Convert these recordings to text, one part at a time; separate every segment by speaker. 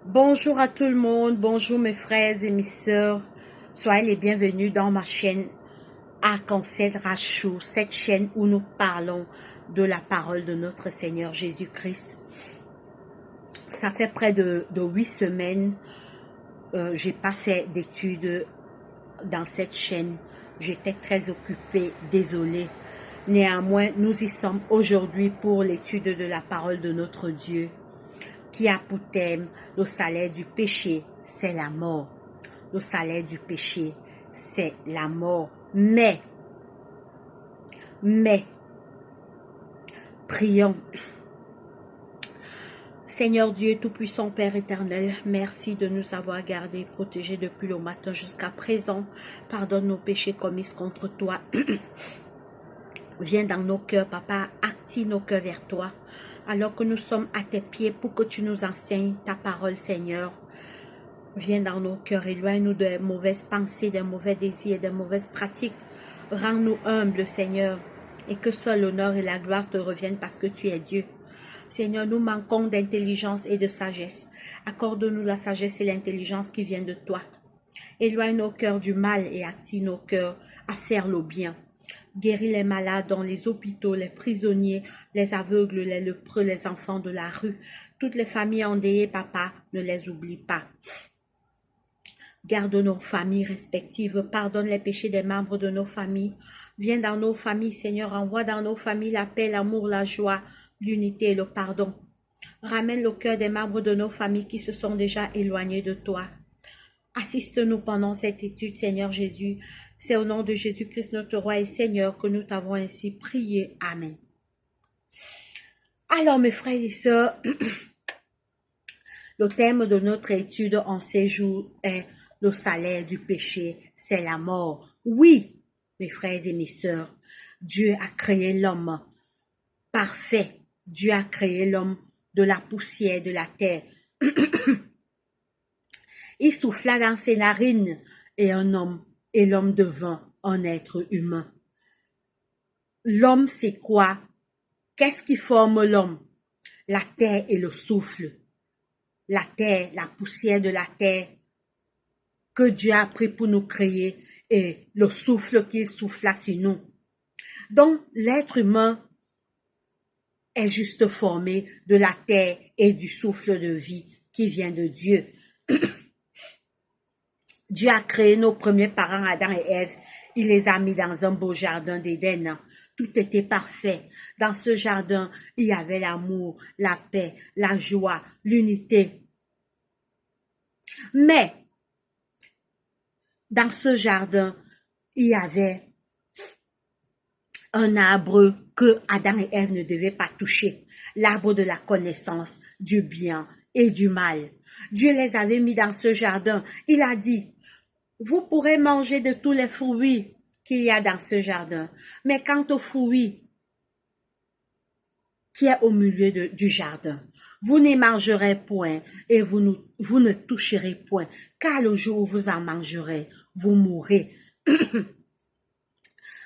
Speaker 1: Bonjour à tout le monde, bonjour mes frères et mes sœurs. Soyez les bienvenus dans ma chaîne Arc-en-Ciel Rachou, cette chaîne où nous parlons de la parole de notre Seigneur Jésus-Christ. Ça fait près de 8 semaines, j'ai pas fait d'études dans cette chaîne. J'étais très occupée, désolée. Néanmoins, nous y sommes aujourd'hui pour l'étude de la parole de notre Dieu, qui a pour thème le salaire du péché, c'est la mort. Le salaire du péché, c'est la mort. Mais, prions. Seigneur Dieu Tout-Puissant, Père éternel, merci de nous avoir gardés et protégés depuis le matin jusqu'à présent. Pardonne nos péchés commis contre toi. Viens dans nos cœurs, Papa, active nos cœurs vers toi. Alors que nous sommes à tes pieds pour que tu nous enseignes ta parole, Seigneur. Viens dans nos cœurs, éloigne-nous des mauvaises pensées, des mauvais désirs, des mauvaises pratiques. Rends-nous humbles, Seigneur, et que seul l'honneur et la gloire te reviennent parce que tu es Dieu. Seigneur, nous manquons d'intelligence et de sagesse. Accorde-nous la sagesse et l'intelligence qui viennent de toi. Éloigne nos cœurs du mal et active nos cœurs à faire le bien. Guéris les malades dans les hôpitaux, les prisonniers, les aveugles, les lépreux, les enfants de la rue. Toutes les familles endeuillées, Papa, ne les oublie pas. Garde nos familles respectives, pardonne les péchés des membres de nos familles. Viens dans nos familles, Seigneur, envoie dans nos familles la paix, l'amour, la joie, l'unité et le pardon. Ramène le cœur des membres de nos familles qui se sont déjà éloignés de toi. Assiste-nous pendant cette étude, Seigneur Jésus. C'est au nom de Jésus-Christ, notre Roi et Seigneur, que nous t'avons ainsi prié. Amen. Alors, mes frères et sœurs, le thème de notre étude en ces jours est le salaire du péché, c'est la mort. Oui, mes frères et mes sœurs, Dieu a créé l'homme parfait. Dieu a créé l'homme de la poussière de la terre. Il souffla dans ses narines et l'homme devint un être humain. L'homme, c'est quoi? Qu'est-ce qui forme l'homme? La terre et le souffle. La terre, la poussière de la terre que Dieu a pris pour nous créer et le souffle qu'il souffla sur nous. Donc, l'être humain est juste formé de la terre et du souffle de vie qui vient de Dieu. Dieu a créé nos premiers parents, Adam et Ève. Il les a mis dans un beau jardin d'Éden. Tout était parfait. Dans ce jardin, il y avait l'amour, la paix, la joie, l'unité. Mais, dans ce jardin, il y avait un arbre que Adam et Ève ne devaient pas toucher. L'arbre de la connaissance du bien et du mal. Dieu les avait mis dans ce jardin. Il a dit, vous pourrez manger de tous les fruits qu'il y a dans ce jardin. Mais quant aux fruits qui est au milieu du jardin, vous n'y mangerez point et vous ne toucherez point, car le jour où vous en mangerez, vous mourrez.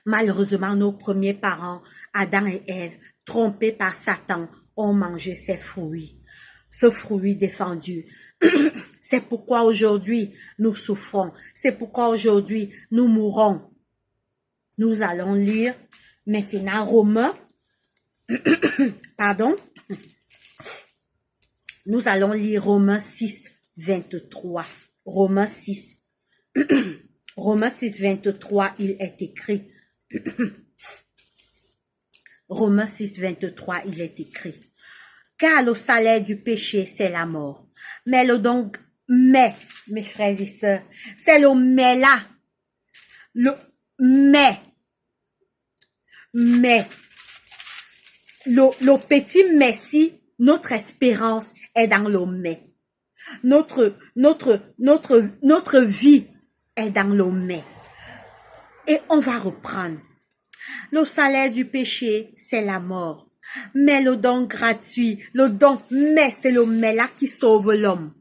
Speaker 1: Malheureusement, nos premiers parents, Adam et Ève, trompés par Satan, ont mangé ces fruits. Ce fruit défendu. C'est pourquoi aujourd'hui, nous souffrons. C'est pourquoi aujourd'hui, nous mourons. Nous allons lire maintenant Romains. Pardon. Nous allons lire Romains 6, 23. Romains 6. Romains 6, 23, il est écrit. Romains 6, 23, il est écrit. Car le salaire du péché, c'est la mort. Mais mes frères et sœurs, c'est le mais là. Le petit messie, notre espérance est dans le mais. Notre vie est dans le mais. Et on va reprendre. Le salaire du péché, c'est la mort. Mais le don gratuit, mais c'est le mais là qui sauve l'homme.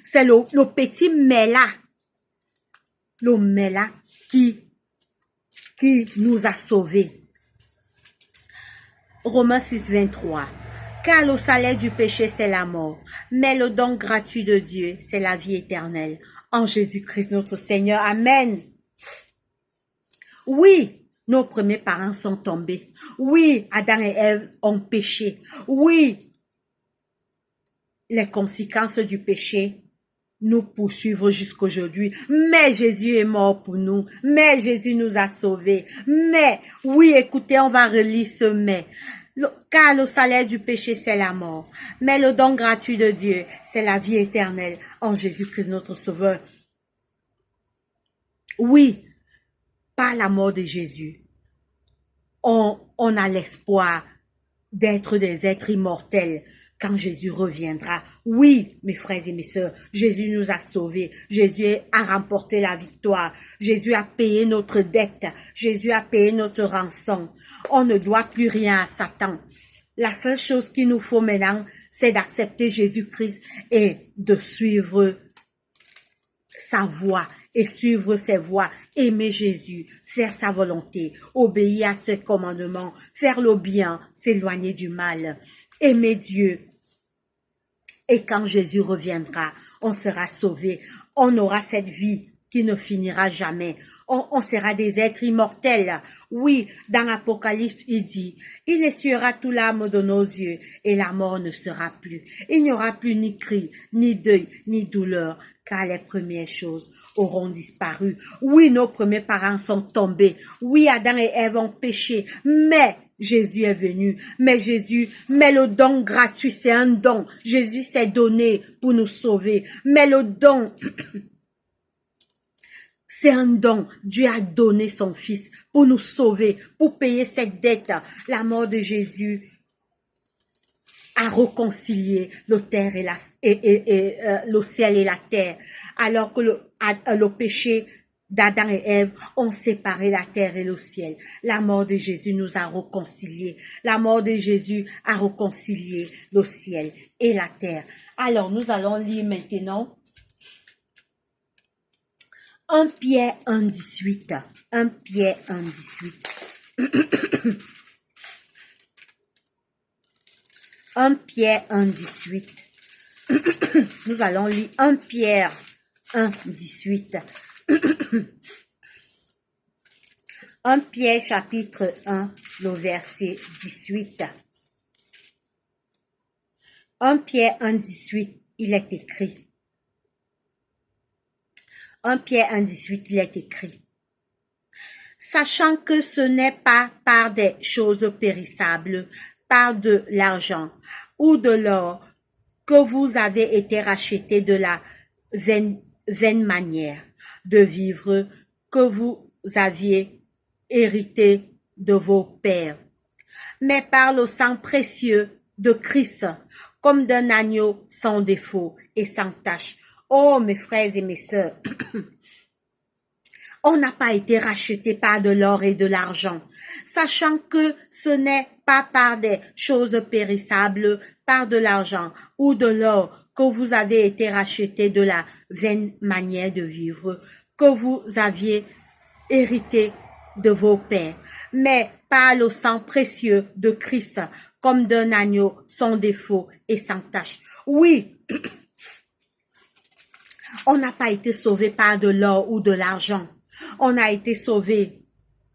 Speaker 1: C'est le petit mais là. Le mais là qui nous a sauvés. Romains 6, 23. Car le salaire du péché, c'est la mort. Mais le don gratuit de Dieu, c'est la vie éternelle. En Jésus-Christ notre Seigneur. Amen. Oui, nos premiers parents sont tombés. Oui, Adam et Ève ont péché. Oui, les conséquences du péché nous poursuivent jusqu'aujourd'hui. Mais Jésus est mort pour nous. Mais Jésus nous a sauvés. Mais, oui, écoutez, on va relire ce mais. Car le salaire du péché, c'est la mort. Mais le don gratuit de Dieu, c'est la vie éternelle en Jésus-Christ notre Sauveur. Oui, par la mort de Jésus, on a l'espoir d'être des êtres immortels quand Jésus reviendra. Oui, mes frères et mes sœurs, Jésus nous a sauvés. Jésus a remporté la victoire. Jésus a payé notre dette. Jésus a payé notre rançon. On ne doit plus rien à Satan. La seule chose qu'il nous faut maintenant, c'est d'accepter Jésus-Christ et de suivre sa voie et suivre ses voies, aimer Jésus, faire sa volonté, obéir à ses commandements, faire le bien, s'éloigner du mal, aimer Dieu. Et quand Jésus reviendra, on sera sauvé, on aura cette vie qui ne finira jamais. On sera des êtres immortels. Oui, dans l'Apocalypse, il dit, il essuiera tout l'âme de nos yeux et la mort ne sera plus. Il n'y aura plus ni cri, ni deuil, ni douleur, car les premières choses auront disparu. Oui, nos premiers parents sont tombés. Oui, Adam et Ève ont péché, mais Jésus est venu. Mais le don gratuit, c'est un don. Jésus s'est donné pour nous sauver. Mais le don, c'est un don. Dieu a donné son Fils pour nous sauver, pour payer cette dette. La mort de Jésus a réconcilié le terre et le ciel et la terre, alors que le péché d'Adam et Ève ont séparé la terre et le ciel. La mort de Jésus nous a réconciliés. La mort de Jésus a réconcilié le ciel et la terre. Alors, nous allons lire maintenant 1 Pierre 1,18. 1 Pierre 1,18. 1 Pierre 1,18. Nous allons lire 1 Pierre 1,18. 1 Pierre chapitre 1, le verset 18. 1 Pierre 1,18, il est écrit. 1 Pierre 1,18, il est écrit. Sachant que ce n'est pas par des choses périssables, par de l'argent ou de l'or, que vous avez été rachetés de la vaine manière de vivre que vous aviez hérité de vos pères, mais par le sang précieux de Christ, comme d'un agneau sans défaut et sans tache. Oh, mes frères et mes sœurs, on n'a pas été racheté par de l'or et de l'argent, sachant que ce n'est pas par des choses périssables, par de l'argent ou de l'or que vous avez été rachetés de la vaine manière de vivre que vous aviez hérité de vos pères, mais par le sang précieux de Christ, comme d'un agneau sans défaut et sans tache. Oui, on n'a pas été sauvé par de l'or ou de l'argent. On a été sauvé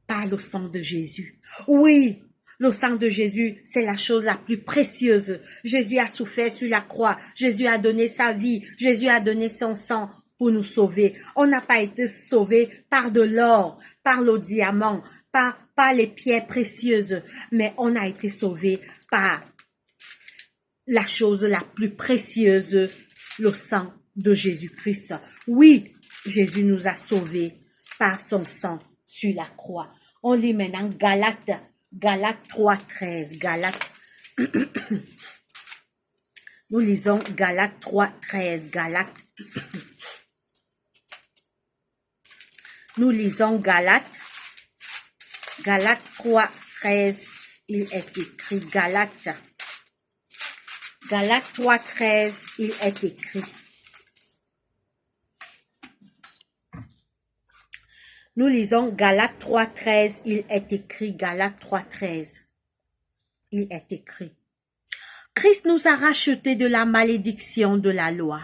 Speaker 1: par le sang de Jésus. Oui, le sang de Jésus, c'est la chose la plus précieuse. Jésus a souffert sur la croix. Jésus a donné sa vie. Jésus a donné son sang pour nous sauver. On n'a pas été sauvé par de l'or, par le diamant, par les pierres précieuses, mais on a été sauvé par la chose la plus précieuse, le sang de Jésus-Christ. Oui, Jésus nous a sauvés par son sang sur la croix. On lit maintenant Galates 3,13. Galates. Nous lisons Galates 3,13. Galates. Nous lisons Galates. Galates 3,13. Il est écrit Galates. Galates 3,13. Il est écrit. Nous lisons Galates 3,13, il est écrit, Galates 3,13, il est écrit. Christ nous a rachetés de la malédiction de la loi,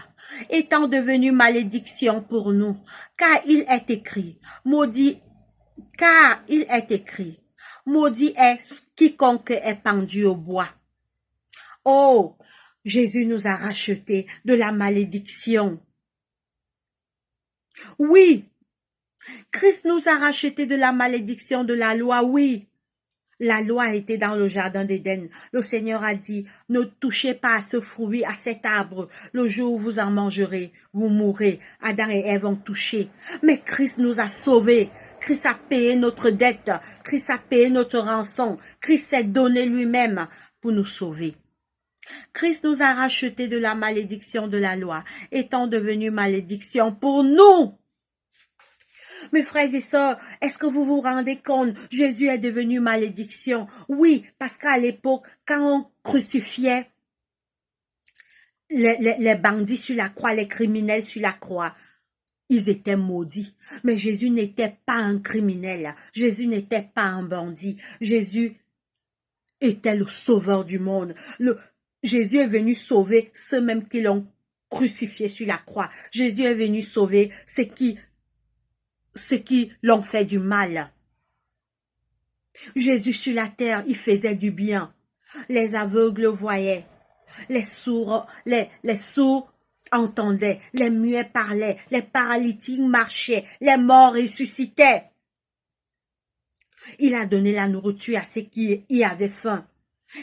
Speaker 1: étant devenu malédiction pour nous, car il est écrit, maudit est quiconque est pendu au bois. Oh, Jésus nous a rachetés de la malédiction. Oui, Christ nous a rachetés de la malédiction de la loi, oui. La loi était dans le jardin d'Éden. Le Seigneur a dit, ne touchez pas à ce fruit, à cet arbre. Le jour où vous en mangerez, vous mourrez. Adam et Ève ont touché. Mais Christ nous a sauvés. Christ a payé notre dette. Christ a payé notre rançon. Christ s'est donné lui-même pour nous sauver. Christ nous a rachetés de la malédiction de la loi, étant devenu malédiction pour nous. Mes frères et sœurs, est-ce que vous vous rendez compte? Jésus est devenu malédiction. Oui, parce qu'à l'époque, quand on crucifiait les bandits sur la croix, les criminels sur la croix, ils étaient maudits. Mais Jésus n'était pas un criminel. Jésus n'était pas un bandit. Jésus était le sauveur du monde. Jésus est venu sauver ceux mêmes qui l'ont crucifié sur la croix. Jésus est venu sauver ceux qui l'ont fait du mal. Jésus sur la terre, il faisait du bien. Les aveugles voyaient, les sourds entendaient, les muets parlaient, les paralytiques marchaient, les morts ressuscitaient. Il a donné la nourriture à ceux qui y avaient faim.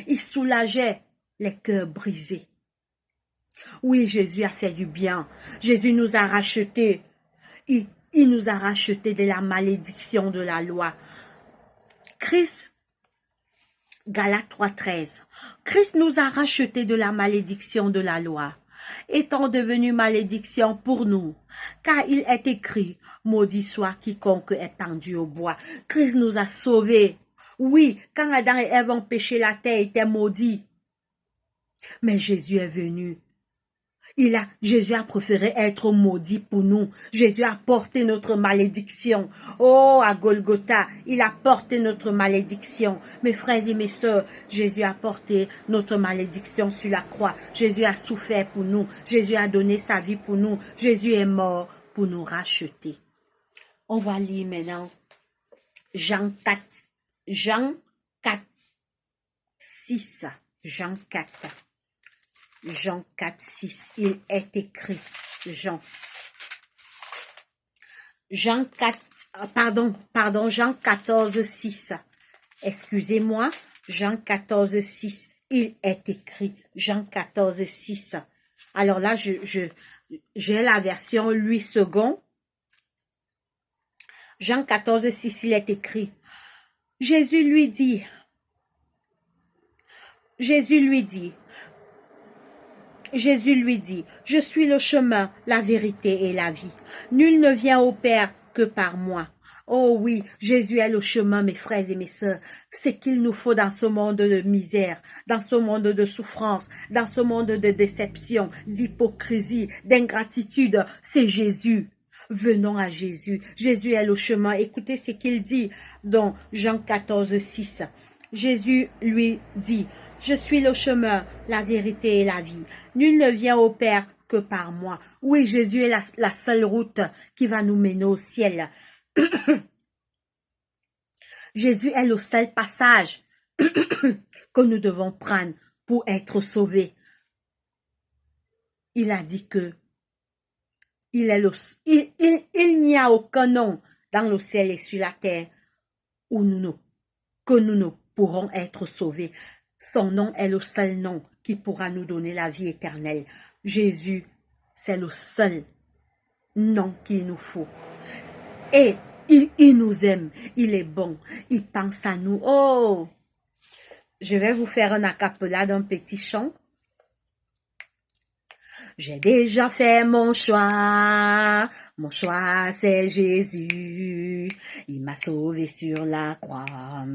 Speaker 1: Il soulageait les cœurs brisés. Oui, Jésus a fait du bien. Jésus nous a rachetés. Il nous a rachetés de la malédiction de la loi. Christ, Galates 3,13. Christ nous a rachetés de la malédiction de la loi, étant devenu malédiction pour nous, car il est écrit, maudit soit quiconque est pendu au bois. Christ nous a sauvés. Oui, quand Adam et Ève ont péché, la terre était maudite. Mais Jésus est venu. Jésus a préféré être maudit pour nous. Jésus a porté notre malédiction. Oh, à Golgotha, il a porté notre malédiction. Mes frères et mes sœurs, Jésus a porté notre malédiction sur la croix. Jésus a souffert pour nous. Jésus a donné sa vie pour nous. Jésus est mort pour nous racheter. On va lire maintenant Jean 4, 6. Jean 4, 6, il est écrit, Jean 14, 6, excusez-moi, Jean 14, 6, il est écrit, Jean 14, 6. Alors là, j'ai la version 8 secondes. Jean 14, 6, il est écrit, Jésus lui dit, je suis le chemin, la vérité et la vie. Nul ne vient au Père que par moi. Oh oui, Jésus est le chemin, mes frères et mes sœurs. C'est qu'il nous faut dans ce monde de misère, dans ce monde de souffrance, dans ce monde de déception, d'hypocrisie, d'ingratitude. C'est Jésus. Venons à Jésus. Jésus est le chemin. Écoutez ce qu'il dit dans Jean 14, 6. Jésus lui dit, je suis le chemin, la vérité et la vie. Nul ne vient au Père que par moi. Oui, Jésus est la seule route qui va nous mener au ciel. Jésus est le seul passage que nous devons prendre pour être sauvés. Il a dit que il n'y a aucun nom dans le ciel et sur la terre où que nous ne pourrons être sauvés. Son nom est le seul nom qui pourra nous donner la vie éternelle. Jésus, c'est le seul nom qu'il nous faut. Et il nous aime, il est bon, il pense à nous. Oh, je vais vous faire un acapella d'un petit chant. J'ai déjà fait mon choix c'est Jésus, il m'a sauvé sur la croix,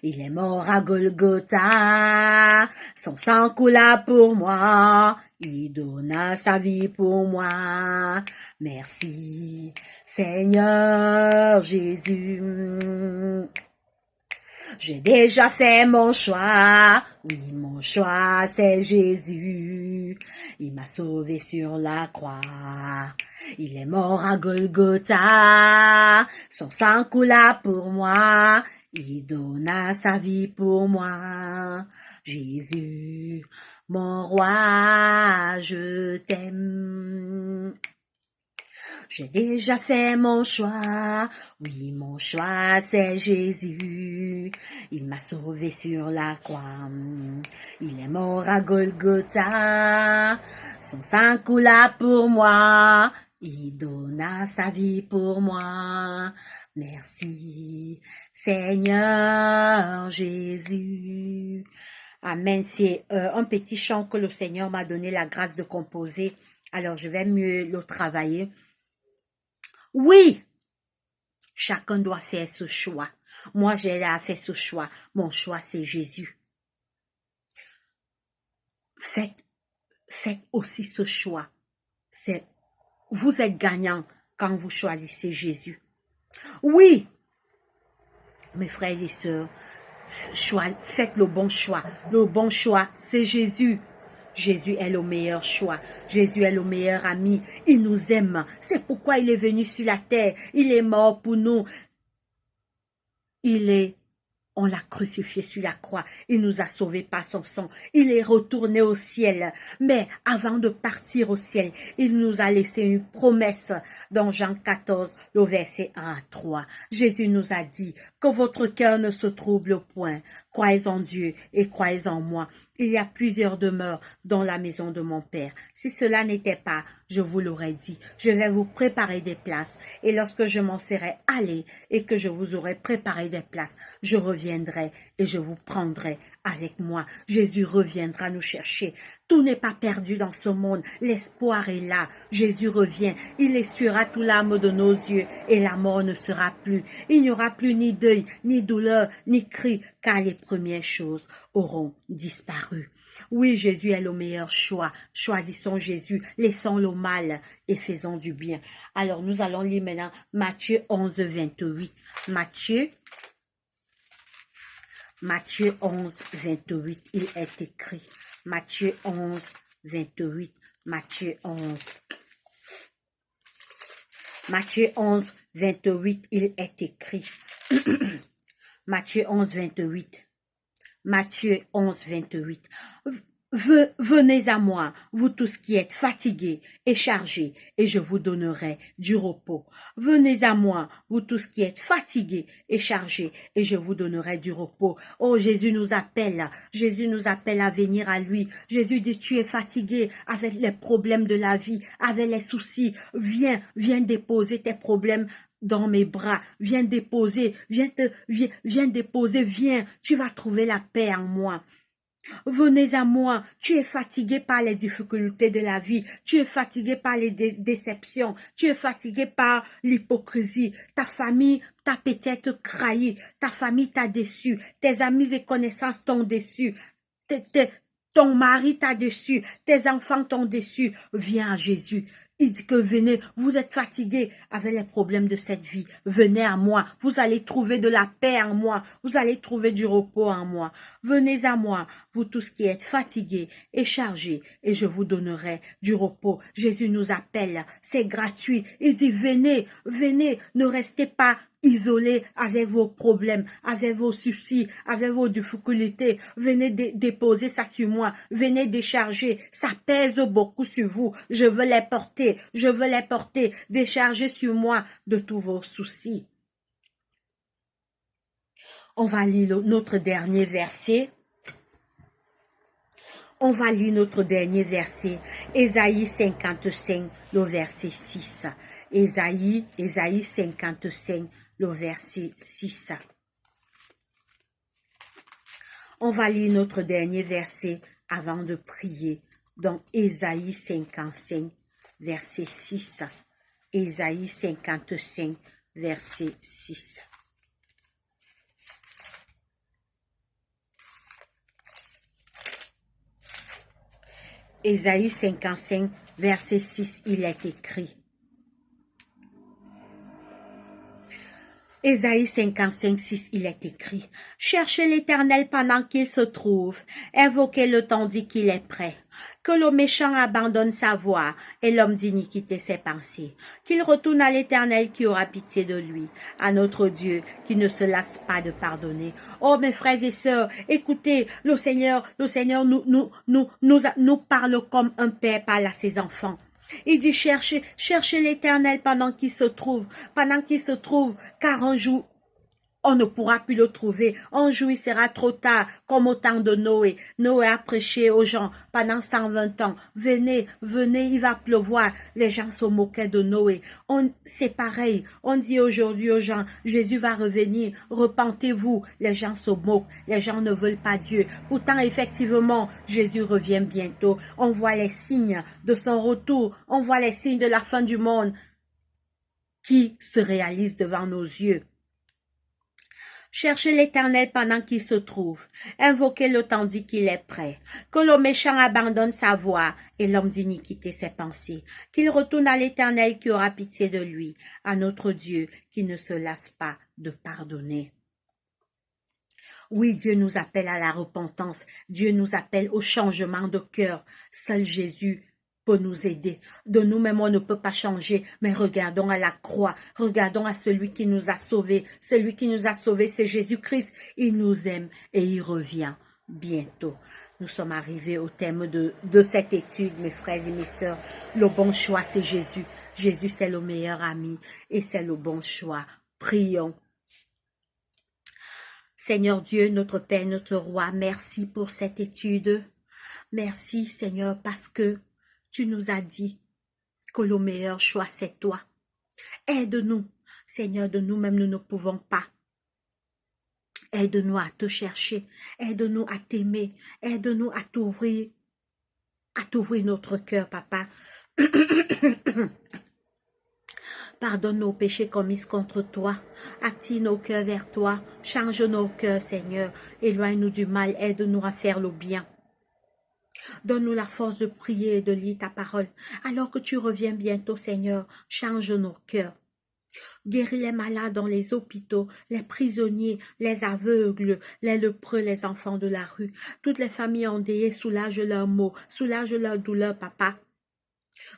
Speaker 1: il est mort à Golgotha, son sang coula pour moi, il donna sa vie pour moi, merci Seigneur Jésus. J'ai déjà fait mon choix, oui mon choix c'est Jésus. Il m'a sauvé sur la croix, il est mort à Golgotha, son sang coula pour moi, il donna sa vie pour moi. Jésus, mon roi, je t'aime. J'ai déjà fait mon choix, oui mon choix c'est Jésus. Il m'a sauvé sur la croix, il est mort à Golgotha, son sang coula pour moi, il donna sa vie pour moi. Merci Seigneur Jésus. Amen, c'est un petit chant que le Seigneur m'a donné la grâce de composer, alors je vais mieux le travailler. Oui, chacun doit faire ce choix. Moi, j'ai fait ce choix. Mon choix, c'est Jésus. Faites aussi ce choix. Vous êtes gagnant quand vous choisissez Jésus. Oui, mes frères et sœurs, faites le bon choix. Le bon choix, c'est Jésus. Jésus est le meilleur choix. Jésus est le meilleur ami. Il nous aime. C'est pourquoi il est venu sur la terre. Il est mort pour nous. On l'a crucifié sur la croix. Il nous a sauvés par son sang. Il est retourné au ciel. Mais avant de partir au ciel, il nous a laissé une promesse dans Jean 14, le verset 1 à 3. Jésus nous a dit que votre cœur ne se trouble point. Croyez en Dieu et croyez en moi. Il y a plusieurs demeures dans la maison de mon Père. Si cela n'était pas, je vous l'aurais dit. Je vais vous préparer des places. Et lorsque je m'en serai allé et que je vous aurai préparé des places, je reviendrai et je vous prendrai avec moi. Jésus reviendra nous chercher. Tout n'est pas perdu dans ce monde. L'espoir est là. Jésus revient. Il essuiera tout l'âme de nos yeux et la mort ne sera plus. Il n'y aura plus ni deuil, ni douleur, ni cri, car les premières choses auront disparu. Oui, Jésus est le meilleur choix. Choisissons Jésus, laissons le mal et faisons du bien. Alors, nous allons lire maintenant Matthieu 11, 28. Matthieu 11, 28, il est écrit. Matthieu 11, 28. Matthieu 11. Matthieu 11, 28, il est écrit. Matthieu 11, 28. Matthieu 11, 28. Venez à moi, vous tous qui êtes fatigués et chargés, et je vous donnerai du repos. Venez à moi, vous tous qui êtes fatigués et chargés, et je vous donnerai du repos. Oh, Jésus nous appelle à venir à lui. Jésus dit, tu es fatigué avec les problèmes de la vie, avec les soucis. Viens déposer tes problèmes dans mes bras, viens déposer, viens, tu vas trouver la paix en moi. Venez à moi, tu es fatigué par les difficultés de la vie, tu es fatigué par les déceptions, tu es fatigué par l'hypocrisie, ta famille t'a peut-être trahi, ta famille t'a déçu, tes amis et connaissances t'ont déçu, ton mari t'a déçu, tes enfants t'ont déçu, viens à Jésus. Il dit que venez, vous êtes fatigués avec les problèmes de cette vie. Venez à moi, vous allez trouver de la paix en moi, vous allez trouver du repos en moi. Venez à moi, vous tous qui êtes fatigués et chargés, et je vous donnerai du repos. Jésus nous appelle, c'est gratuit. Il dit venez, ne restez pas isolés avec vos problèmes, avec vos soucis, avec vos difficultés. Venez déposer ça sur moi. Venez décharger. Ça pèse beaucoup sur vous. Je veux les porter. Déchargez sur moi de tous vos soucis. On va lire notre dernier verset. Ésaïe 55, le verset 6. Ésaïe 55, le verset 6. On va lire notre dernier verset avant de prier. Donc, Ésaïe 55, verset 6. Ésaïe 55, verset 6. Ésaïe 55, verset 6, il est écrit. Ésaïe 55, 6, il est écrit, « Cherchez l'Éternel pendant qu'il se trouve, invoquez-le tandis qu'il est prêt. Que le méchant abandonne sa voie et l'homme d'iniquité ses pensées. Qu'il retourne à l'Éternel qui aura pitié de lui, à notre Dieu qui ne se lasse pas de pardonner. » Oh mes frères et sœurs, écoutez, le Seigneur nous parle comme un père parle à ses enfants. Il dit cherchez l'Éternel pendant qu'il se trouve, car un jour on ne pourra plus le trouver. Un jour, il sera trop tard, comme au temps de Noé. Noé a prêché aux gens pendant 120 ans. Venez, il va pleuvoir. Les gens se moquaient de Noé. C'est pareil. On dit aujourd'hui aux gens, Jésus va revenir, repentez-vous. Les gens se moquent. Les gens ne veulent pas Dieu. Pourtant, effectivement, Jésus revient bientôt. On voit les signes de son retour. On voit les signes de la fin du monde qui se réalisent devant nos yeux. Cherchez l'Éternel pendant qu'il se trouve, invoquez-le tandis qu'il est prêt. Que le méchant abandonne sa voie et l'homme d'iniquité ses pensées. Qu'il retourne à l'Éternel qui aura pitié de lui, à notre Dieu qui ne se lasse pas de pardonner. Oui, Dieu nous appelle à la repentance, Dieu nous appelle au changement de cœur. Seul Jésus peut nous aider. De nous-mêmes, on ne peut pas changer, mais regardons à la croix, regardons à celui qui nous a sauvés. Celui qui nous a sauvés, c'est Jésus-Christ. Il nous aime et il revient bientôt. Nous sommes arrivés au thème de cette étude, mes frères et mes sœurs. Le bon choix, c'est Jésus. Jésus, c'est le meilleur ami et c'est le bon choix. Prions. Seigneur Dieu, notre Père, notre Roi, merci pour cette étude. Merci, Seigneur, parce que tu nous as dit que le meilleur choix, c'est toi. Aide-nous, Seigneur, de nous-mêmes, nous ne pouvons pas. Aide-nous à te chercher. Aide-nous à t'aimer. Aide-nous à t'ouvrir notre cœur, Papa. Pardonne nos péchés commis contre toi. Attire nos cœurs vers toi. Change nos cœurs, Seigneur. Éloigne-nous du mal. Aide-nous à faire le bien. Donne-nous la force de prier et de lire ta parole. Alors que tu reviens bientôt, Seigneur, change nos cœurs. Guéris les malades dans les hôpitaux, les prisonniers, les aveugles, les lépreux, les enfants de la rue. Toutes les familles endeuillées, soulage leurs maux, soulage leur douleur, Papa.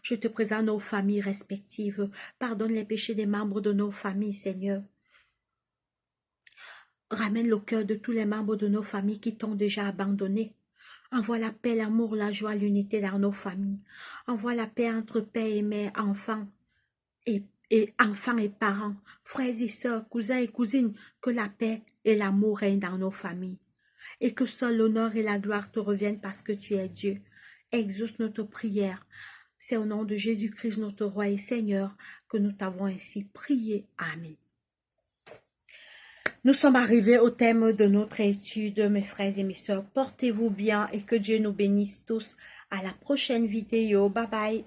Speaker 1: Je te présente nos familles respectives. Pardonne les péchés des membres de nos familles, Seigneur. Ramène le cœur de tous les membres de nos familles qui t'ont déjà abandonné. Envoie la paix, l'amour, la joie, l'unité dans nos familles. Envoie la paix entre père et mère, enfants et parents, frères et sœurs, cousins et cousines, que la paix et l'amour règnent dans nos familles. Et que seul l'honneur et la gloire te reviennent parce que tu es Dieu. Exauce notre prière. C'est au nom de Jésus-Christ, notre Roi et Seigneur, que nous t'avons ainsi prié. Amen. Nous sommes arrivés au thème de notre étude, mes frères et mes sœurs. Portez-vous bien et que Dieu nous bénisse tous. À la prochaine vidéo. Bye bye.